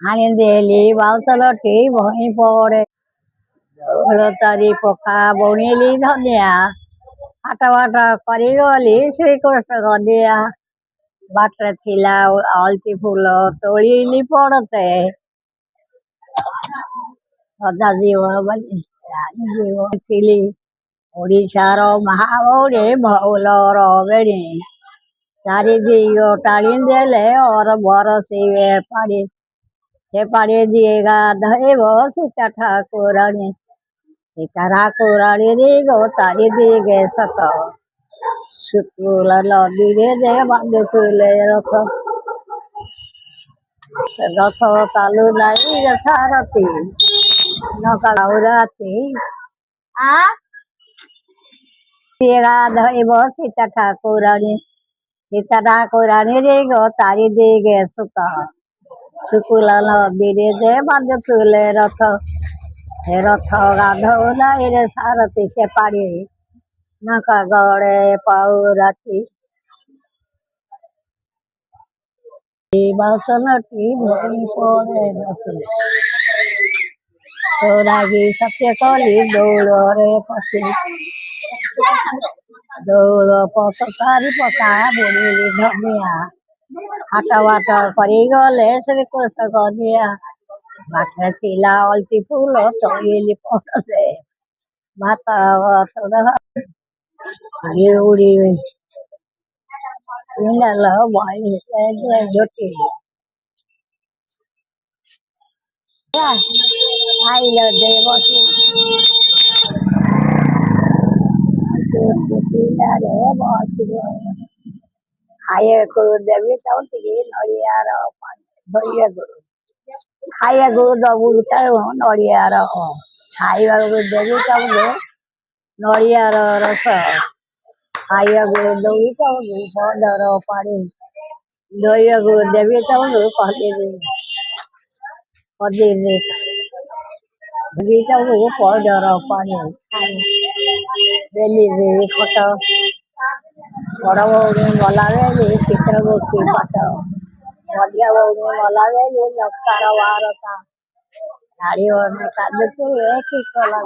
ହାଣି ଦେଲି ବାଉଁଶଲଟି ଭଇଁ ପଡ଼େ ଝୋଳ ତାରି ପକା ବୁଣିଲି ଧନିଆ ହାଟ ବାଟ କରିଗଲି ଶ୍ରୀକୃଷ୍ଣ ଗନିଆ ବାଟରେ ଥିଲା ଅଳତି ଫୁଲ ତୋଳିଲି ପଡ଼ତେ ସଦା ଯିବ ବୋଲି ଯିବ ଥିଲି ଓଡ଼ିଶାର ମହାଭଉଣୀ ଭଉଲର ବେଣୀ ଚାରିଦିଗ ଟାଣି ଦେଲେ ଅର ବରଷିବେ ପାଣି ସେ ପାଣି ଦିଏ ଗାଧୋଇବ ସୀତା ଠାକୁରାଣୀ ସୀତା ଠାକୁରାଣୀ ଗো ତାରି ଦିଗେ ସତ ଶୁକ୍ଳ ନଦୀରେ ଯେ ବାନ୍ଧୁଥିଲେ ରଥ ରଥ ଚାଲୁ ନାହିଁ ସାରଥୀ ନକାଉ ରାତି ଦିଏ ଗାଧୋଇବ ସୀତା ଠାକୁରାଣୀ ଗো ତାରି ଦିଗେ ସତ ଶୁକ୍ଳ ନଦୀରେ ଯେ ବାନ୍ଧୁଥିଲେ ରଥ हे रथ गाधो नाही रे सारथी से पाड़ी नका गड़े पाऊ राती बासनटी भई पड़े बसी तोरागी सत्य कली दौड़े पसी दौड़ पस सारी पका बुड़ी धनिया हाट बाट करी गले श्रीकृष्ण गनिया बाटरे थिला अल्ती फूल तोलिली पड़े भात उड़ी झोटी आइल दे बसी खाए को देवी चाहती नड़ियार धोइए गुरु खाए को दबू नड़ियार खाइबा देवी चाहूँ नड़ियार रस खाइबा दौड़ी चाहूँ भडर पानी धोइबा देवी चाहूँ कदी चाहूँ पौडर पानी बेली खट बड़ भौणी गला बेली चित्रगुप्ती पाठ मझिया भौणी गला बेली लक्षार बारता गाड़ी कादुए कि कला